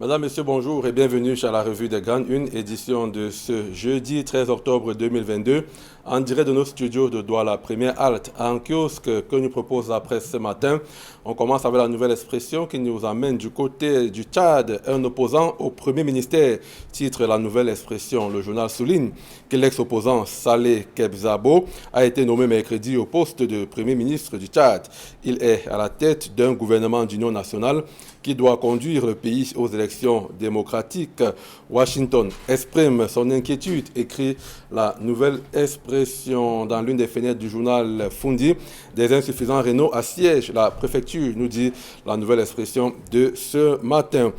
Madame, Monsieur, bonjour et bienvenue à la revue des Grandes Une, édition de ce jeudi 13 octobre 2022, en direct de nos studios de Douala. Première halte en kiosque que nous propose la presse ce matin. On commence avec la nouvelle expression qui nous amène du côté du Tchad, un opposant au Premier ministère. Titre la nouvelle expression. Le journal souligne que l'ex-opposant Saleh Kebzabo a été nommé mercredi au poste de Premier ministre du Tchad. Il est à la tête d'un gouvernement d'union nationale qui doit conduire le pays aux élections démocratiques. Washington exprime son inquiétude, écrit la nouvelle expression dans l'une des fenêtres du journal Fundi. Des insuffisants rénaux assiègent la préfecture, nous dit la nouvelle expression de ce matin.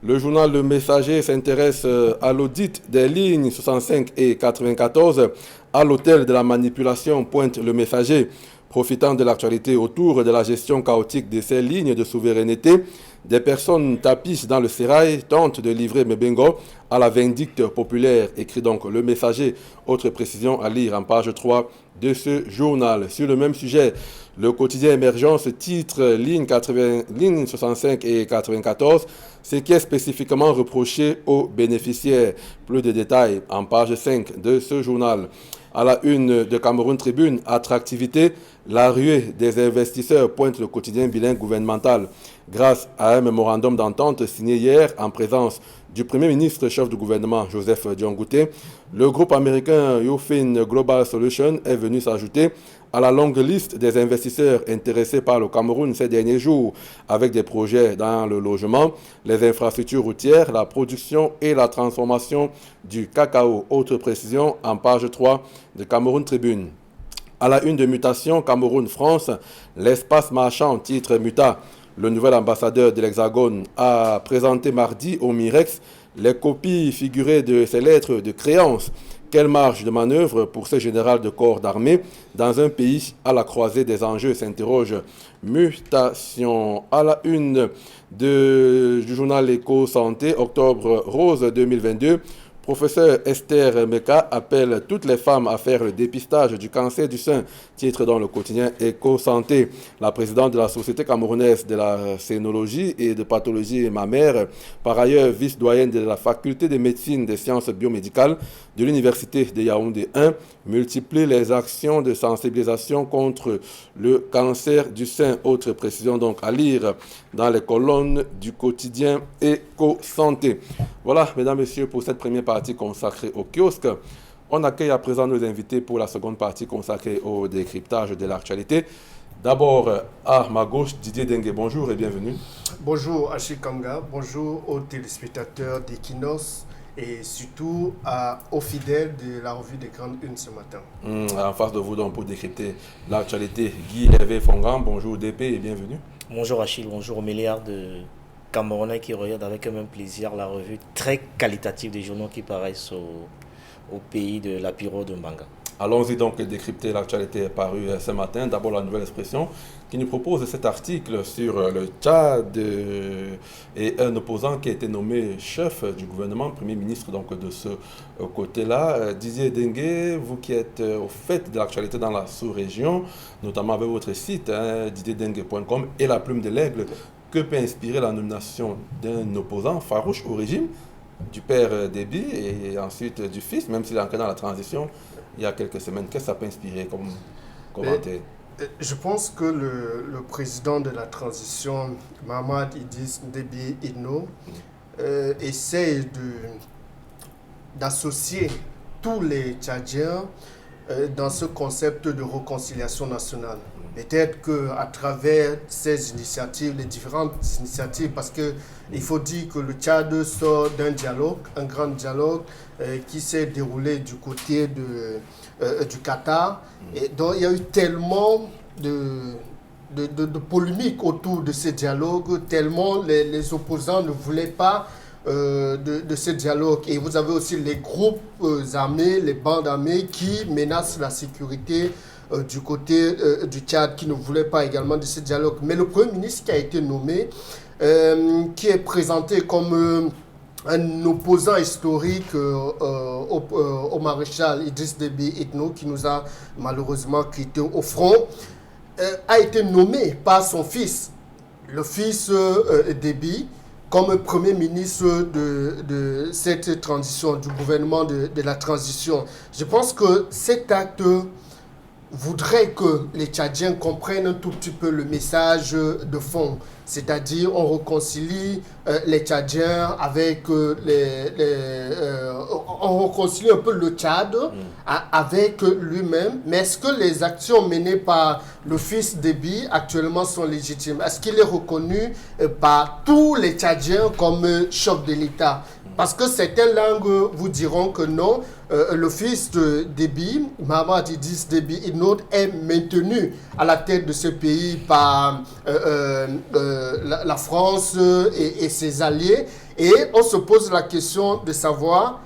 Le journal Le Messager s'intéresse à l'audit des lignes 65 et 94 à l'hôtel de la manipulation, pointe Le Messager. Profitant de l'actualité autour de la gestion chaotique de ces lignes de souveraineté, des personnes tapissent dans le sérail, tentent de livrer Mebengo à la vindicte populaire, écrit donc Le Messager. Autre précision à lire en page 3 de ce journal. Sur le même sujet, le quotidien Émergence titre lignes 65 et 94, ce qui est spécifiquement reproché aux bénéficiaires. Plus de détails en page 5 de ce journal. À la une de Cameroun Tribune, attractivité, la ruée des investisseurs, pointe le quotidien bilingue gouvernemental. Grâce à un mémorandum d'entente signé hier en présence du Premier ministre chef du gouvernement Joseph Diongouté, le groupe américain Yofin Global Solutions est venu s'ajouter à la longue liste des investisseurs intéressés par le Cameroun ces derniers jours, avec des projets dans le logement, les infrastructures routières, la production et la transformation du cacao. Autre précision en page 3 de Cameroun Tribune. À la une de Mutation, Cameroun-France, l'espace marchand, titre Muta. Le nouvel ambassadeur de l'Hexagone a présenté mardi au Mirex les copies figurées de ses lettres de créance. Quelle marge de manœuvre pour ce général de corps d'armée dans un pays à la croisée des enjeux, s'interroge Mutation. À la une du journal Éco-Santé, octobre rose 2022, professeur Esther Meka appelle toutes les femmes à faire le dépistage du cancer du sein, titre dans le quotidien Éco-Santé. La présidente de la Société camerounaise de la scénologie et de pathologie mammaire, par ailleurs vice-doyenne de la faculté de médecine des sciences biomédicales de l'université de Yaoundé 1, multiplie les actions de sensibilisation contre le cancer du sein. Autre précision donc à lire dans les colonnes du quotidien Éco-Santé. Voilà, mesdames, messieurs, pour cette première partie consacrée au kiosque. On accueille à présent nos invités pour la seconde partie consacrée au décryptage de l'actualité. D'abord, à ma gauche, Didier Dengue, bonjour et bienvenue. Bonjour Achille Kanga, bonjour aux téléspectateurs d'Equinos et surtout aux fidèles de la revue des Grandes Une ce matin. En face de vous, donc, pour décrypter l'actualité, Guy Hervé Fongan, bonjour DP et bienvenue. Bonjour Achille, bonjour aux milliards de Camerounais qui regardent avec un même plaisir la revue très qualitative des journaux qui paraissent au pays de la Piro de Mbanga. Allons-y donc décrypter l'actualité parue ce matin. D'abord la nouvelle expression qui nous propose cet article sur le Tchad et un opposant qui a été nommé chef du gouvernement, Premier ministre donc de ce côté-là. Didier Dengue, vous qui êtes au fait de l'actualité dans la sous-région, notamment avec votre site didierdengue.com et la plume de l'aigle, que peut inspirer la nomination d'un opposant farouche au régime, du père Déby et ensuite du fils, même s'il est encore dans la transition il y a quelques semaines? Qu'est-ce que ça peut inspirer comme commentaire? Je pense que le président de la transition, Mahamad Idriss Déby Itno, essaie d'associer tous les Tchadiens dans ce concept de réconciliation nationale. Peut-être qu'à travers ces initiatives, les différentes initiatives, parce qu'il faut dire que le Tchad sort d'un dialogue, un grand dialogue qui s'est déroulé du côté du Qatar. Et donc il y a eu tellement de polémiques autour de ce dialogue, tellement les opposants ne voulaient pas de ce dialogue. Et vous avez aussi les groupes armés, les bandes armées qui menacent la sécurité du côté du Tchad, qui ne voulaient pas également de ce dialogue. Mais le Premier ministre qui a été nommé, qui est présenté comme un opposant historique au maréchal Idriss Déby Itno, qui nous a malheureusement quittés au front, a été nommé par son fils, le fils Déby, comme Premier ministre de cette transition, du gouvernement de la transition. Je pense que cet acte voudrait que les Tchadiens comprennent un tout petit peu le message de fond. C'est-à-dire, on réconcilie les Tchadiens avec on réconcilie un peu le Tchad avec lui-même. Mais est-ce que les actions menées par le fils Déby actuellement sont légitimes? Est-ce qu'il est reconnu par tous les Tchadiens comme chef de l'État? Parce que certaines langues vous diront que non, le fils de Déby, Mahamat Idriss Déby Itno, est maintenu à la tête de ce pays par la France et ses alliés. Et on se pose la question de savoir,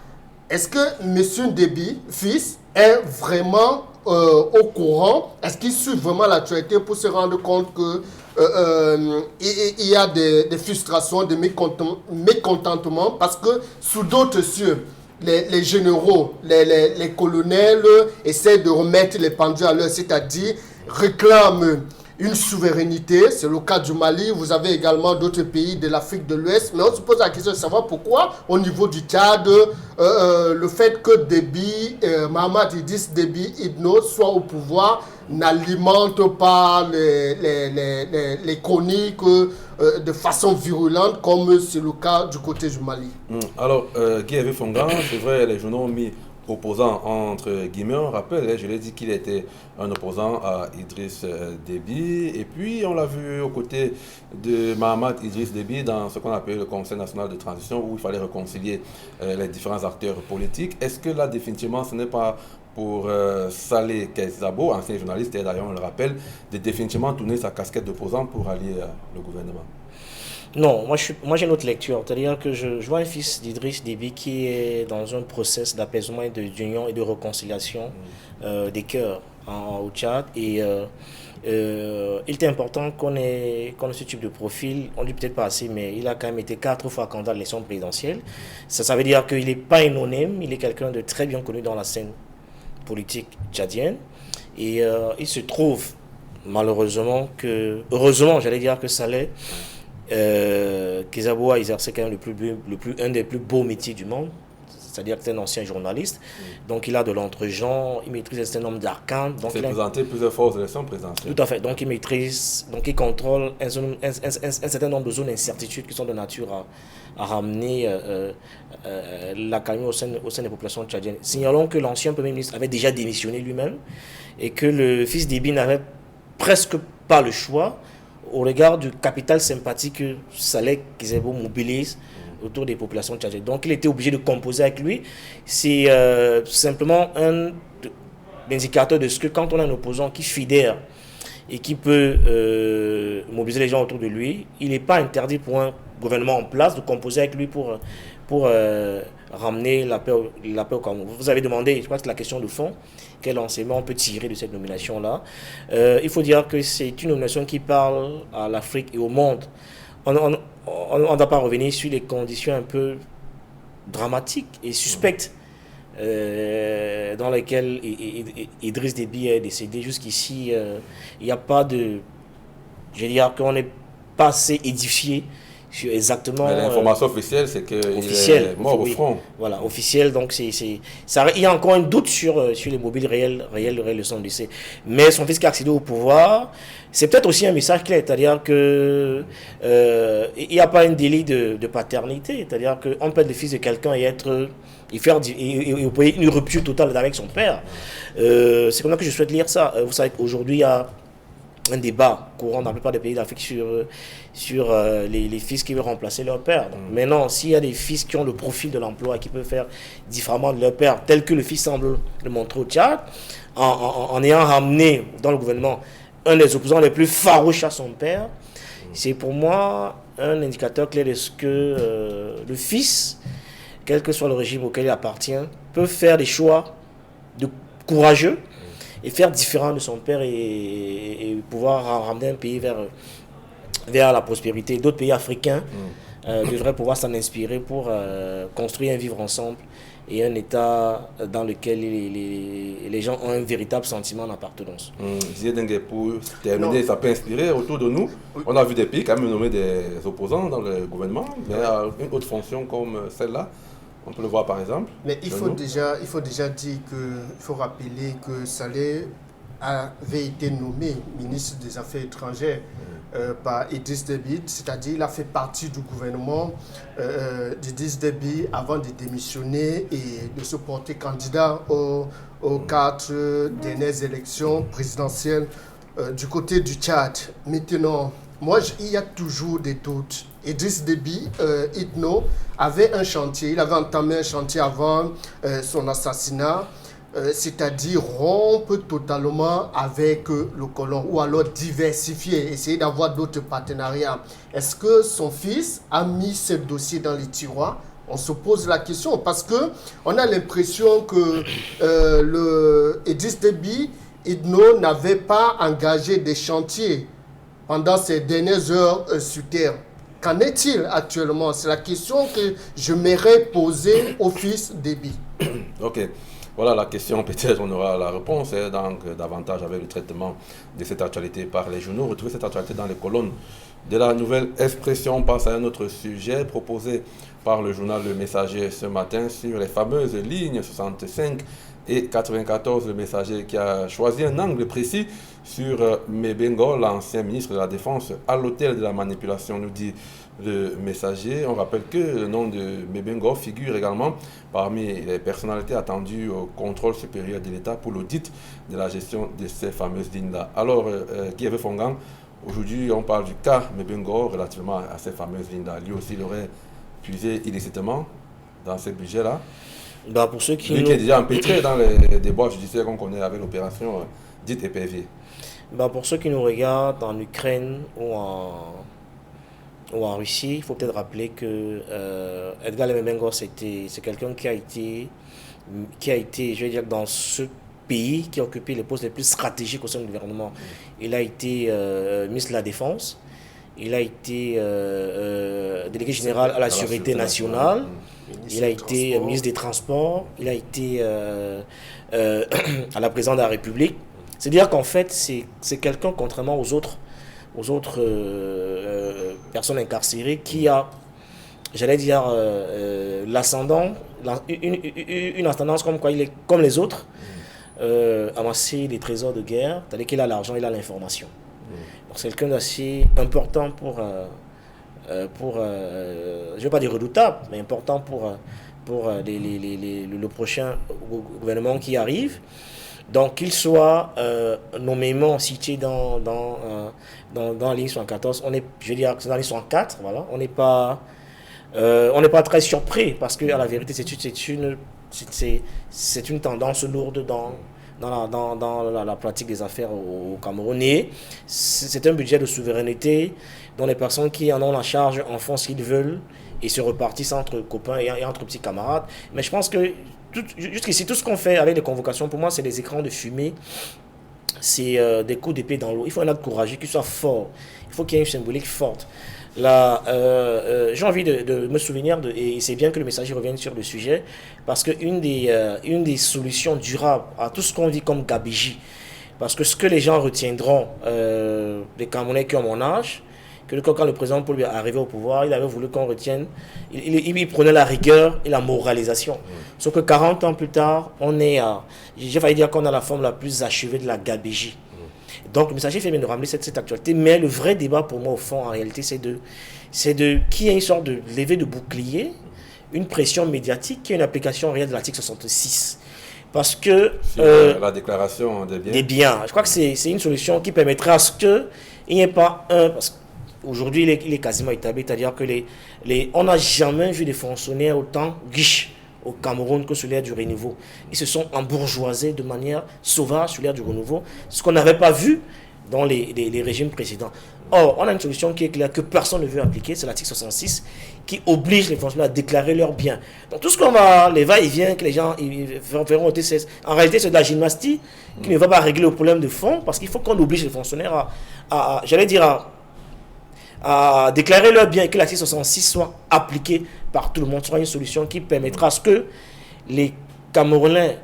est-ce que M. Déby, fils, est vraiment au courant? Est-ce qu'il suit vraiment l'actualité pour se rendre compte que il y a des frustrations, des mécontentements, parce que sous d'autres cieux, les généraux, les colonels essaient de remettre les pendules à l'heure, c'est-à-dire réclament une souveraineté. C'est le cas du Mali. Vous avez également d'autres pays de l'Afrique de l'Ouest. Mais on se pose la question de savoir pourquoi, au niveau du Tchad, le fait que Mahamat Idriss Déby Itno soit au pouvoir n'alimente pas les chroniques de façon virulente, comme c'est le cas du côté du Mali. Alors, Guy Hervé Fongan, c'est vrai, les journaux ont mis opposant entre guillemets, on rappelle, je l'ai dit qu'il était un opposant à Idriss Déby, et puis on l'a vu aux côtés de Mahamat Idriss Déby dans ce qu'on appelle le Conseil national de transition, où il fallait réconcilier les différents acteurs politiques. Est-ce que là, définitivement, ce n'est pas pour Saleh Keïta-Sabo, ancien journaliste, et d'ailleurs on le rappelle, de définitivement tourner sa casquette d'opposant pour allier le gouvernement? Non, moi j'ai une autre lecture. C'est-à-dire que je vois un fils d'Idriss Déby qui est dans un process d'apaisement et d'union et de réconciliation des cœurs au Tchad. Et il est important qu'on ait ce type de profil. On ne dit peut-être pas assez, mais il a quand même été 4 fois candidat à l'élection présidentielle. Ça veut dire qu'il n'est pas anonyme, il est quelqu'un de très bien connu dans la scène politique tchadienne. Et il se trouve malheureusement heureusement j'allais dire que Saleh Keïta-Sabo a exercé quand même un des plus beaux métiers du monde, c'est-à-dire que c'est un ancien journaliste, donc il a de l'entre-gens, il maîtrise un certain nombre d'arcanes. Il s'est présenté plusieurs fois aux élections présidentielles. Tout à fait, donc il maîtrise, donc il contrôle un certain nombre de zones d'incertitude qui sont de nature à ramener la calme au sein des populations tchadiennes. Signalons que l'ancien Premier ministre avait déjà démissionné lui-même et que le fils Déby n'avait presque pas le choix au regard du capital sympathique que Saleh Keïta-Sabo mobilise autour des populations tchadiennes. Donc il était obligé de composer avec lui. C'est simplement un indicateur de ce que quand on a un opposant qui fédère et qui peut mobiliser les gens autour de lui, il n'est pas interdit pour un gouvernement en place de composer avec lui pour ramener la paix au Cameroun. Vous avez demandé, je crois que c'est la question de fond, quel enseignement on peut tirer de cette nomination-là. Il faut dire que c'est une nomination qui parle à l'Afrique et au monde. On ne doit pas revenir sur les conditions un peu dramatiques et suspectes dans lesquelles Idriss Déby est décédé. Jusqu'ici, il n'y a pas de... Je veux dire qu'on n'est pas assez édifié sur exactement... L'information officielle, c'est qu'il est mort au front. Voilà, officiel. Donc, il y a encore un doute sur les mobiles réels de son décès. Mais son fils qui a accédé au pouvoir, c'est peut-être aussi un message clair. C'est-à-dire qu'il n'y a pas un délit de paternité. C'est-à-dire qu'on peut être le fils de quelqu'un et opérer une rupture totale avec son père. C'est comme ça que je souhaite lire ça. Vous savez qu'aujourd'hui, il y a un débat courant dans la plupart des pays d'Afrique sur les fils qui veulent remplacer leur père. Donc, maintenant, s'il y a des fils qui ont le profil de l'emploi et qui peuvent faire différemment de leur père, tel que le fils semble le montrer au Tchad, en ayant ramené dans le gouvernement un des opposants les plus farouches à son père, c'est pour moi un indicateur clair de ce que le fils, quel que soit le régime auquel il appartient, peut faire des choix courageux et faire différent de son père et pouvoir ramener un pays vers la prospérité. D'autres pays africains devraient pouvoir s'en inspirer pour construire un vivre ensemble et un État dans lequel les gens ont un véritable sentiment d'appartenance. Dengue, pour terminer, ça peut inspirer autour de nous. On a vu des pays quand même nommer des opposants dans le gouvernement, mais à une autre fonction comme celle-là. On peut le voir par exemple. Mais il faut déjà dire il faut rappeler que Saleh avait été nommé ministre des Affaires étrangères par Idriss Déby, c'est-à-dire il a fait partie du gouvernement d'Idriss Déby avant de démissionner et de se porter candidat aux 4 dernières élections présidentielles du côté du Tchad. Maintenant, il y a toujours des doutes. Idriss Déby, Itno, avait un chantier, il avait entamé un chantier avant son assassinat, c'est-à-dire rompre totalement avec le colon ou alors diversifier, essayer d'avoir d'autres partenariats. Est-ce que son fils a mis ce dossier dans les tiroirs? On se pose la question parce qu'on a l'impression que Idriss Déby, Itno, n'avait pas engagé des chantiers pendant ces dernières heures sur terre. Qu'en est-il actuellement? C'est la question que je m'aimerais poser au fils Déby. Ok, voilà la question, peut-être on aura la réponse, donc davantage avec le traitement de cette actualité par les journaux. Retrouvez cette actualité dans les colonnes de la Nouvelle Expression. On passe à un autre sujet proposé par le journal Le Messager ce matin sur les fameuses lignes 65 et 94. Le Messager qui a choisi un angle précis sur Mebengo, l'ancien ministre de la Défense, à l'hôtel de la manipulation, nous dit le Messager. On rappelle que le nom de Mebengo figure également parmi les personnalités attendues au contrôle supérieur de l'État pour l'audit de la gestion de ces fameuses lignes-là. Alors, Kiev Fongan, aujourd'hui on parle du cas Mebengo relativement à ces fameuses lignes-là. Lui aussi, il aurait puisé illicitement dans ce budget-là. Bah pour ceux qui Lui qui est déjà empêtré dans les débats judiciaires qu'on connaît avec l'opération dite épervier. Bah pour ceux qui nous regardent en Ukraine ou en Russie, il faut peut-être rappeler que Edgar Mebengo, c'est quelqu'un qui a été, je vais dire, dans ce pays, qui a occupé les postes les plus stratégiques au sein du gouvernement. Il a été ministre de la Défense, il a été délégué général à la Sûreté nationale, il a été ministre des Transports, il a été à la présidence de la République. C'est-à-dire qu'en fait, c'est quelqu'un, contrairement aux autres personnes incarcérées, qui a, j'allais dire, l'ascendant, une ascendance comme quoi il est comme les autres, amasser des trésors de guerre, c'est-à-dire qu'il a l'argent, il a l'information. Donc c'est quelqu'un d'assez important pour je ne vais pas dire redoutable, mais important pour le prochain gouvernement qui arrive. Donc qu'il soit nommément cité dans la ligne 74, je vais dire que c'est dans la ligne 64, voilà, on n'est pas très surpris parce que à la vérité c'est une tendance lourde dans la pratique des affaires au Cameroun. Et c'est un budget de souveraineté dont les personnes qui en ont la charge en font ce qu'ils veulent et se repartissent entre copains et entre petits camarades. Mais je pense que jusqu'ici, tout ce qu'on fait avec les convocations, pour moi, c'est des écrans de fumée, c'est des coups d'épée dans l'eau. Il faut un acte courageux qui soit fort. Il faut qu'il y ait une symbolique forte. Là, j'ai envie de me souvenir, et c'est bien que le Messager revienne sur le sujet, parce qu'une des solutions durables à tout ce qu'on vit comme gabegie, parce que ce que les gens retiendront, les Camerounais qui ont mon âge, que quand le président Paul est arrivé au pouvoir, il avait voulu qu'on retienne, il prenait la rigueur et la moralisation. Sauf que 40 ans plus tard, j'ai failli dire qu'on a la forme la plus achevée de la gabegie. Donc le Messager fait bien de ramener cette actualité, mais le vrai débat pour moi au fond en réalité c'est de qu'il y ait une sorte de levée de bouclier, une pression médiatique qui est une application réelle de l'article 66. Parce que la déclaration des biens, je crois que c'est une solution qui permettrait à ce qu'il n'y ait pas parce qu'aujourd'hui il est quasiment établi, c'est-à-dire que on n'a jamais vu des fonctionnaires autant riches au Cameroun que sur l'ère du renouveau. Ils se sont embourgeoisés de manière sauvage sur l'ère du renouveau, ce qu'on n'avait pas vu dans les régimes précédents. Or, on a une solution qui est claire, que personne ne veut appliquer, c'est l'article 66, qui oblige les fonctionnaires à déclarer leurs biens. Donc tout ce qu'on va, les va-et-vient que les gens feront ôter, en réalité c'est de la gymnastie qui ne va pas régler le problème de fond, parce qu'il faut qu'on oblige les fonctionnaires à déclarer leurs biens et que l'article 66 soit appliqué par tout le monde. Ce sera une solution qui permettra à ce que les Camerounais,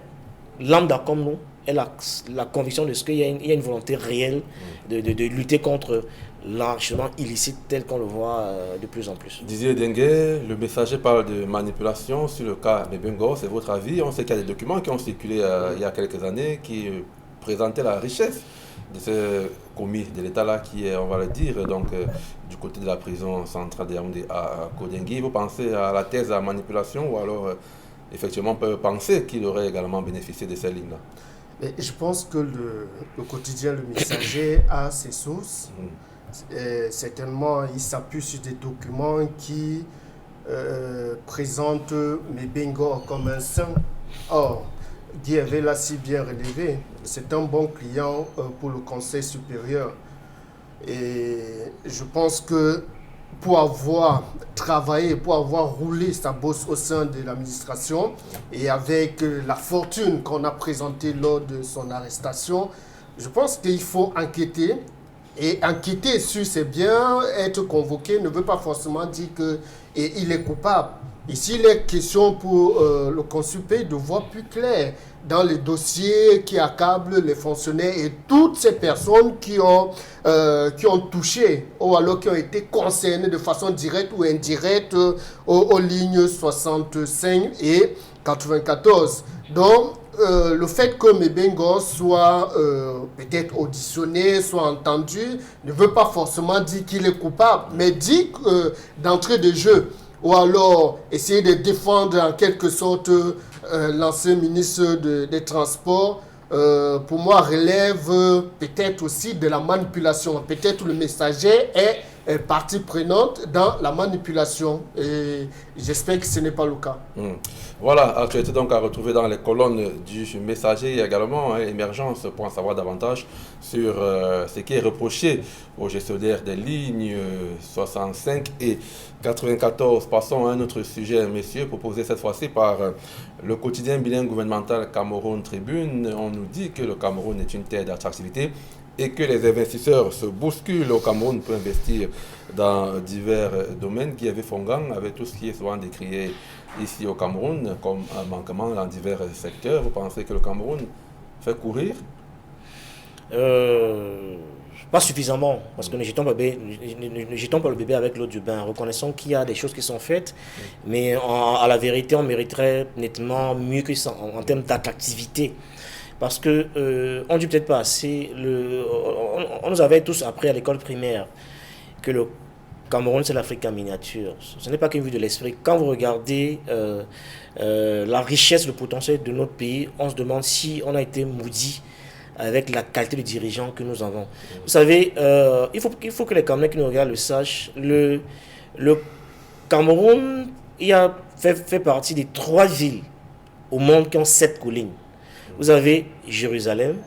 lambda comme nous, aient la conviction de ce qu'il y a une volonté réelle de lutter contre l'enrichissement illicite tel qu'on le voit de plus en plus. Didier Dengue, le messager parle de manipulation sur le cas de Bengo, c'est votre avis? On sait qu'il y a des documents qui ont circulé il y a quelques années qui présentaient la richesse de ce commis de l'État-là qui est, on va le dire, donc du côté de la prison centrale de Yaoundé à Kodengui. Vous pensez à la thèse de la manipulation ou alors effectivement on peut penser qu'il aurait également bénéficié de ces lignes-là? Mais je pense que le quotidien Le Messager a ses sources. Certainement, il s'appuie sur des documents qui présentent Mbengo comme un saint. Or, Guy avait là si bien relevé, c'est un bon client pour le Conseil supérieur. Et je pense que pour avoir travaillé, pour avoir roulé sa bosse au sein de l'administration et avec la fortune qu'on a présentée lors de son arrestation, je pense qu'il faut enquêter. Et enquêter sur ses biens, être convoqué ne veut pas forcément dire qu'il est coupable. Ici, il est question pour le consulpé de voir plus clair dans les dossiers qui accablent les fonctionnaires et toutes ces personnes qui ont touché ou alors qui ont été concernées de façon directe ou indirecte aux lignes 65 et 94. Donc, le fait que Mbengo soit peut-être auditionné, soit entendu, ne veut pas forcément dire qu'il est coupable, mais dit d'entrée de jeu, ou alors essayer de défendre en quelque sorte l'ancien ministre des Transports, pour moi relève peut-être aussi de la manipulation. Peut-être le messager est partie prenante dans la manipulation et j'espère que ce n'est pas le cas. Voilà, actualité donc à retrouver dans les colonnes du Messager. Il y a également émergence pour en savoir davantage sur ce qui est reproché aux gestionnaires des lignes 65 et 94. Passons à un autre sujet, messieurs, proposé cette fois-ci par le quotidien bilingue gouvernemental Cameroun Tribune. On nous dit que le Cameroun est une terre d'attractivité et que les investisseurs se bousculent au Cameroun pour investir dans divers domaines. Guy Fongang, avec tout ce qui est souvent décrié ici au Cameroun comme un manquement dans divers secteurs. Vous pensez que le Cameroun fait courir? Pas suffisamment, parce que ne jetons pas le bébé avec l'eau du bain. Reconnaissons qu'il y a des choses qui sont faites, mais à la vérité, on mériterait nettement mieux que ça en termes d'attractivité. Parce que on ne dit peut-être pas assez, on nous avait tous appris à l'école primaire que le Cameroun c'est l'Afrique en miniature. Ce n'est pas qu'une vue de l'esprit. Quand vous regardez la richesse, le potentiel de notre pays, on se demande si on a été maudit avec la qualité de dirigeants que nous avons. Vous savez, il faut que les Camerounais qui nous regardent le sachent. Le Cameroun fait partie des 3 villes au monde qui ont 7 collines. Vous avez Jérusalem,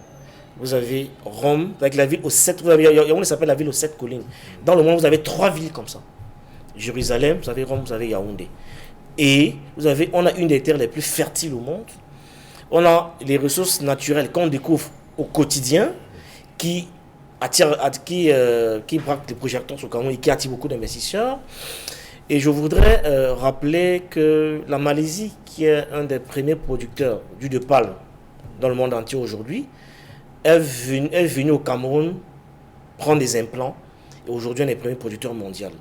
vous avez Rome, avec la ville aux 7, on s'appelle la ville aux 7 collines. Dans le monde, vous avez 3 villes comme ça. Jérusalem, vous avez Rome, vous avez Yaoundé. Et on a une des terres les plus fertiles au monde. On a les ressources naturelles qu'on découvre au quotidien qui braquent les projecteurs sur le Cameroun et qui attirent beaucoup d'investisseurs. Et je voudrais rappeler que la Malaisie, qui est un des premiers producteurs d'huile de palme dans le monde entier aujourd'hui, est venue au Cameroun prendre des implants et aujourd'hui on est le premier producteur mondial.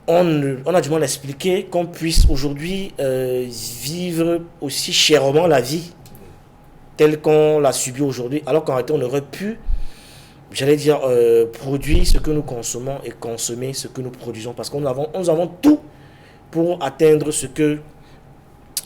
On a du mal à expliquer qu'on puisse aujourd'hui vivre aussi chèrement la vie telle qu'on l'a subie aujourd'hui, alors qu'en réalité on aurait pu, produire ce que nous consommons et consommer ce que nous produisons, parce que nous avons tout pour atteindre ce que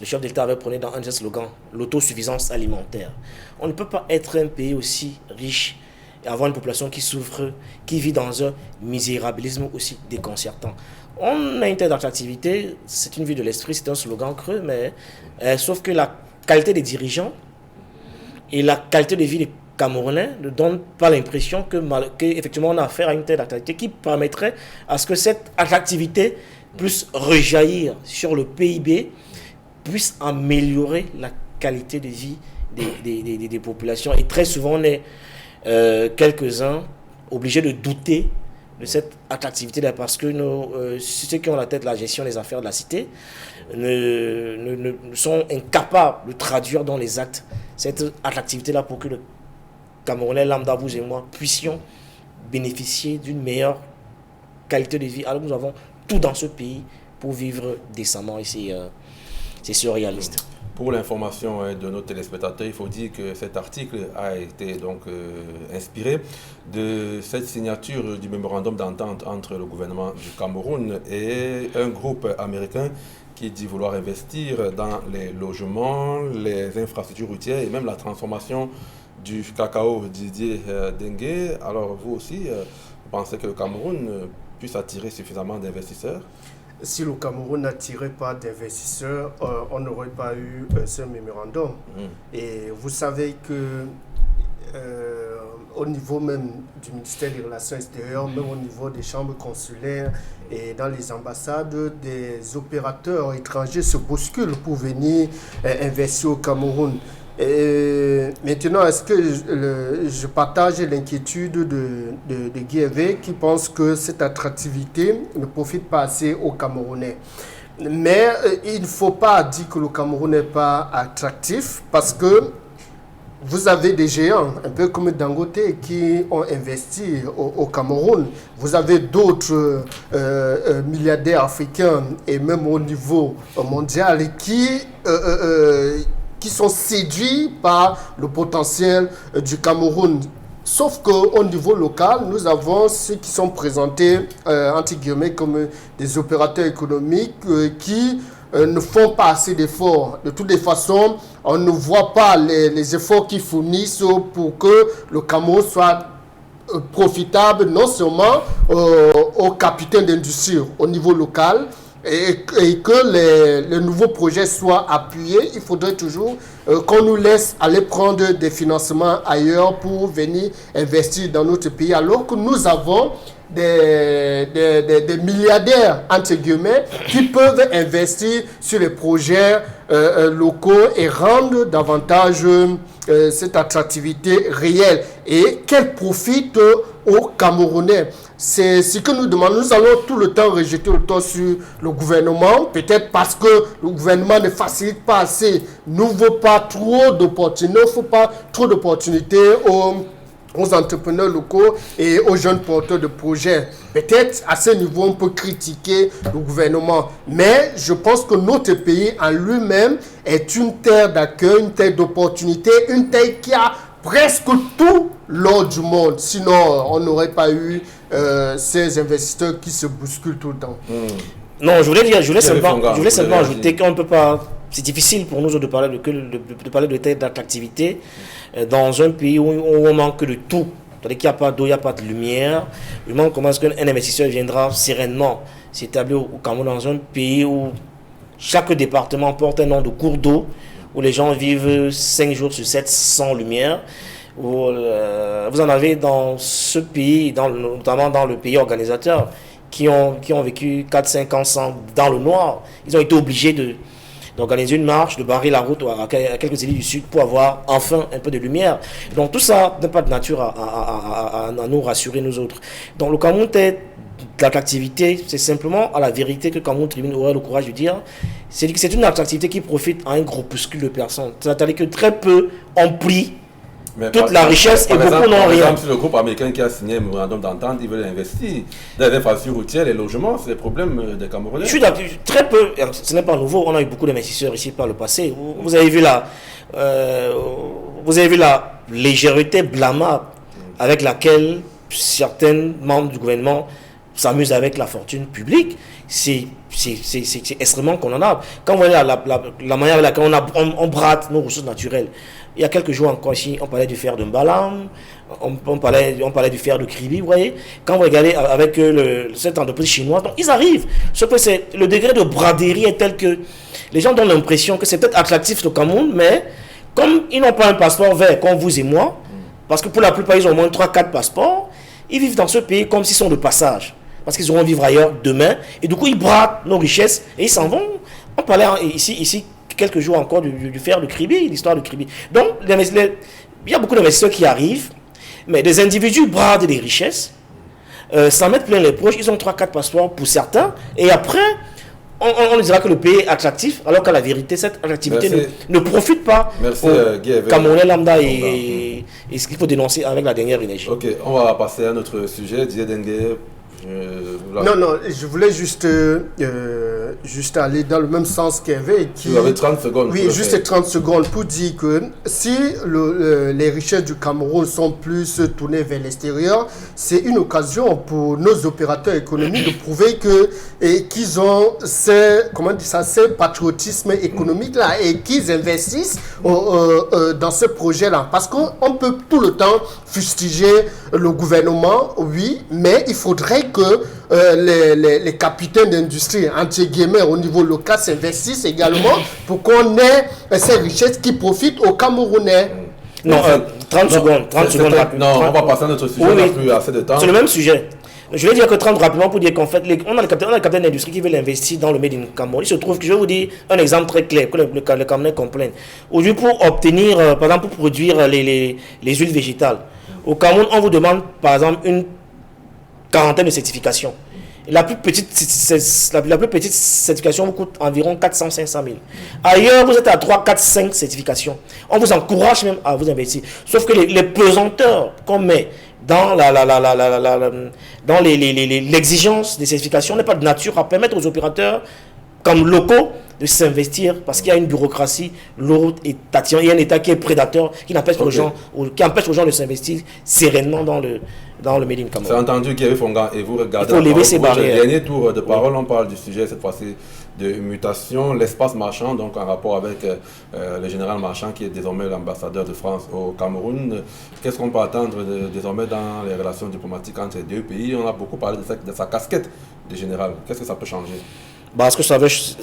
le chef d'État avait prôné dans un de ses slogans, l'autosuffisance alimentaire. On ne peut pas être un pays aussi riche et avoir une population qui souffre, qui vit dans un misérabilisme aussi déconcertant. On a une telle d'attractivité, c'est une vue de l'esprit, c'est un slogan creux, mais sauf que la qualité des dirigeants et la qualité de vie des Camerounais ne donnent pas l'impression qu'effectivement on a affaire à une telle attractivité qui permettrait à ce que cette attractivité puisse rejaillir sur le PIB, puisse améliorer la qualité de vie des populations. Et très souvent, on est quelques-uns obligés de douter de cette attractivité-là parce que ceux qui ont la tête de la gestion des affaires de la cité ne sont incapables de traduire dans les actes cette attractivité-là pour que le Camerounais lambda, vous et moi, puissions bénéficier d'une meilleure qualité de vie. Alors nous avons tout dans ce pays pour vivre décemment et c'est surréaliste. Pour l'information de nos téléspectateurs, il faut dire que cet article a été donc inspiré de cette signature du mémorandum d'entente entre le gouvernement du Cameroun et un groupe américain qui dit vouloir investir dans les logements, les infrastructures routières et même la transformation du cacao Didier Dengue. Alors vous aussi, vous pensez que le Cameroun puisse attirer suffisamment d'investisseurs? Si le Cameroun n'attirait pas d'investisseurs, on n'aurait pas eu ce mémorandum. Et vous savez que au niveau même du ministère des Relations extérieures, même au niveau des chambres consulaires et dans les ambassades, des opérateurs étrangers se bousculent pour venir investir au Cameroun. Et maintenant, est-ce que je partage l'inquiétude de Guy Hervé qui pense que cette attractivité ne profite pas assez aux Camerounais? Mais il ne faut pas dire que le Cameroun n'est pas attractif parce que vous avez des géants, un peu comme Dangote, qui ont investi au Cameroun. Vous avez d'autres milliardaires africains et même au niveau mondial qui sont séduits par le potentiel du Cameroun. Sauf qu'au niveau local, nous avons ceux qui sont présentés, entre guillemets, comme des opérateurs économiques qui ne font pas assez d'efforts. De toutes les façons, on ne voit pas les efforts qu'ils fournissent pour que le Cameroun soit profitable non seulement aux capitaines d'industrie au niveau local, et que les nouveaux projets soient appuyés. Il faudrait toujours qu'on nous laisse aller prendre des financements ailleurs pour venir investir dans notre pays, alors que nous avons des milliardaires, entre guillemets, qui peuvent investir sur les projets locaux et rendre davantage cette attractivité réelle et qu'elle profite aux Camerounais. C'est ce que nous demandons. Nous allons tout le temps rejeter le tort sur le gouvernement, peut-être parce que le gouvernement ne facilite pas assez, n'ouvre pas trop d'opportunités, n'offre pas trop d'opportunités aux entrepreneurs locaux et aux jeunes porteurs de projets. Peut-être à ce niveau, on peut critiquer le gouvernement. Mais je pense que notre pays en lui-même est une terre d'accueil, une terre d'opportunités, une terre qui a presque tout l'or du monde. Sinon, on n'aurait pas eu ces investisseurs qui se bousculent tout le temps. Non, je voulais seulement ajouter qu'on ne peut pas... C'est difficile pour nous de parler de terre d'attractivité dans un pays où on manque de tout. C'est-à-dire qu'il n'y a pas d'eau, il n'y a pas de lumière. Je me demande comment est-ce qu'un investisseur viendra sereinement s'établir au Cameroun, dans un pays où chaque département porte un nom de cours d'eau, où les gens vivent 5 jours sur 7 sans lumière. Vous en avez dans ce pays, notamment dans le pays organisateur, qui ont vécu 4-5 ans dans le noir. Ils ont été obligés d'organiser une marche, de barrer la route à quelques îles du Sud pour avoir enfin un peu de lumière. Donc tout ça n'est pas de nature à nous rassurer, nous autres. Donc le Cameroun est l'attractivité, c'est simplement à la vérité que Cameroun Tribune aurait le courage de dire, c'est une attractivité qui profite à un groupuscule de personnes. C'est-à-dire que très peu ont pris toute la richesse et beaucoup n'ont rien. Par exemple, le groupe américain qui a signé un mémorandum d'entente, ils veulent investir dans les infrastructures routières, les logements, c'est le problème des Camerounais. Je suis d'accord, très peu, ce n'est pas nouveau, on a eu beaucoup d'investisseurs ici par le passé. Vous avez vu la légèreté blâmable avec laquelle certains membres du gouvernement s'amusent avec la fortune publique. C'est extrêmement condamnable. Quand vous voyez la manière avec laquelle on brade nos ressources naturelles. Il y a quelques jours encore ici, on parlait du fer de Mbalam, on parlait du fer de Kribi, vous voyez. Quand vous regardez avec cette entreprise chinoise, donc ils arrivent. Ce que c'est, le degré de braderie est tel que les gens donnent l'impression que c'est peut-être attractif le Cameroun, mais comme ils n'ont pas un passeport vert comme vous et moi, parce que pour la plupart ils ont au moins 3-4 passeports, ils vivent dans ce pays comme s'ils sont de passage. Parce qu'ils auront vivre ailleurs demain, et du coup ils bradent nos richesses et ils s'en vont. On parlait ici quelques jours encore du fer de Kribi, l'histoire de Kribi. Donc, il y a beaucoup d'investisseurs qui arrivent, mais des individus bradent des richesses, s'en mettent plein les poches, ils ont 3-4 passeports pour certains, et après, on dira que le pays est attractif, alors qu'à la vérité, cette attractivité ne profite pas au Camerounais lambda et ce qu'il faut dénoncer avec la dernière énergie. Ok, on va passer à notre sujet. Didier Dengue. Non, je voulais juste aller dans le même sens qu'Hervé. Vous avez 30 secondes. Oui, juste 30 secondes pour dire que si les richesses du Cameroun sont plus tournées vers l'extérieur, c'est une occasion pour nos opérateurs économiques de prouver qu'ils ont ce patriotisme économique-là et qu'ils investissent dans ce projet-là. Parce qu'on peut tout le temps fustiger le gouvernement, oui, mais il faudrait que les capitaines d'industrie, entre guillemets, au niveau local, s'investissent également pour qu'on ait ces richesses qui profitent aux Camerounais. Non, 30 secondes. Non, on va passer à notre sujet, on n'a plus assez de temps. C'est le même sujet. Je vais dire que 30 rapidement pour dire qu'en fait, on a les capitaines d'industrie qui veulent investir dans le Made in Cameroun. Il se trouve que je vais vous dire un exemple très clair que le Camerounais comprennent. Aujourd'hui, pour obtenir, par exemple, pour produire les huiles végétales, au Cameroun, on vous demande, par exemple, une quarantaine de certifications. La plus petite certification vous coûte environ 400-500 000. Ailleurs, vous êtes à 3, 4, 5 certifications. On vous encourage même à vous investir. Sauf que les pesanteurs qu'on met dans l'exigence des certifications n'est pas de nature à permettre aux opérateurs comme locaux de s'investir parce qu'il y a une bureaucratie lourde et tatillante. Il y a un État qui est prédateur, qui empêche aux gens de s'investir sereinement dans le Made in Cameroun. C'est entendu, Kéré Fongan, et vous regardez il faut lever ces barrières. Dernier tour de parole, on parle du sujet cette fois-ci de mutation, l'espace marchand, donc en rapport avec le général Marchand qui est désormais l'ambassadeur de France au Cameroun. Qu'est-ce qu'on peut attendre désormais dans les relations diplomatiques entre les deux pays? On a beaucoup parlé de sa casquette de général. Qu'est-ce que ça peut changer? Ce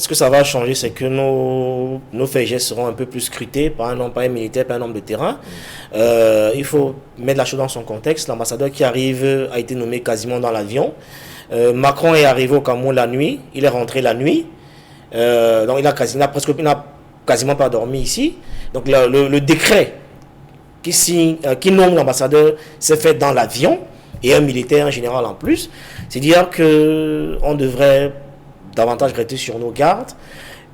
que ça va changer, c'est que nos faits et gestes seront un peu plus scrutés par un militaire, par un homme de terrain. Il faut mettre la chose dans son contexte. L'ambassadeur qui arrive a été nommé quasiment dans l'avion. Macron est arrivé au Cameroun la nuit. Il est rentré la nuit. Donc il n'a quasiment pas dormi ici. Donc le décret qui nomme l'ambassadeur s'est fait dans l'avion et un militaire en général en plus. C'est-à-dire qu'on devrait davantage rester sur nos gardes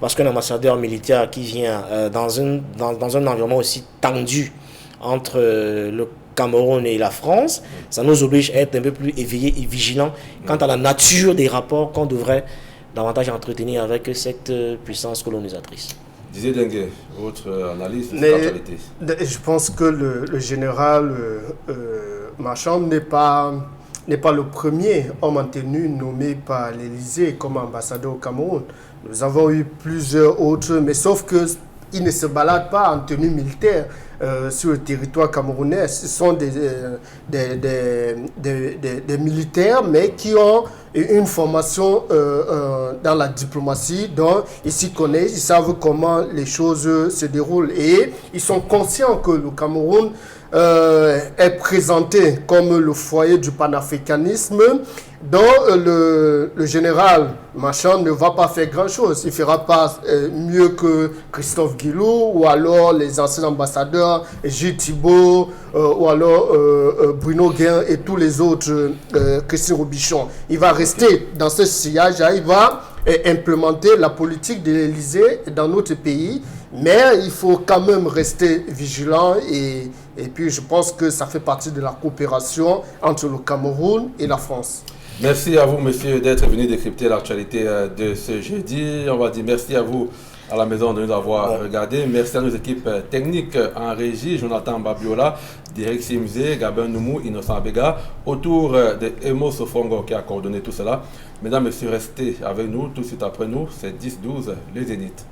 parce qu'un ambassadeur militaire qui vient dans un environnement aussi tendu entre le Cameroun et la France, ça nous oblige à être un peu plus éveillés et vigilants quant à la nature des rapports qu'on devrait davantage entretenir avec cette puissance colonisatrice. Didier Dengue, votre analyse de cette actualité? Je pense que le général Marchand n'est pas le premier homme en tenue nommé par l'Élysée comme ambassadeur au Cameroun. Nous avons eu plusieurs autres, mais sauf qu'il ne se balade pas en tenue militaire sur le territoire camerounais. Ce sont des militaires, mais qui ont une formation dans la diplomatie, donc ils s'y connaissent, ils savent comment les choses se déroulent. Et ils sont conscients que le Cameroun est présenté comme le foyer du panafricanisme, dont le général Marchand ne va pas faire grand-chose. Il ne fera pas mieux que Christophe Guilou ou alors les anciens ambassadeurs Gilles Thibault ou alors Bruno Guin et tous les autres, Christine Robichon. Il va rester dans ce sillage-là, il va implémenter la politique de l'Élysée dans notre pays, mais il faut quand même rester vigilant et puis je pense que ça fait partie de la coopération entre le Cameroun et la France. Merci à vous, messieurs, d'être venus décrypter l'actualité de ce jeudi. On va dire merci à vous à la maison de nous avoir regardé. Merci à nos équipes techniques en régie, Jonathan Babiola, Derek Simzé, Gabin Noumou, Innocent Bega, autour de Emo Sofongo qui a coordonné tout cela. Mesdames, messieurs, restez avec nous. Tout de suite après nous, c'est 10-12, les Zéniths.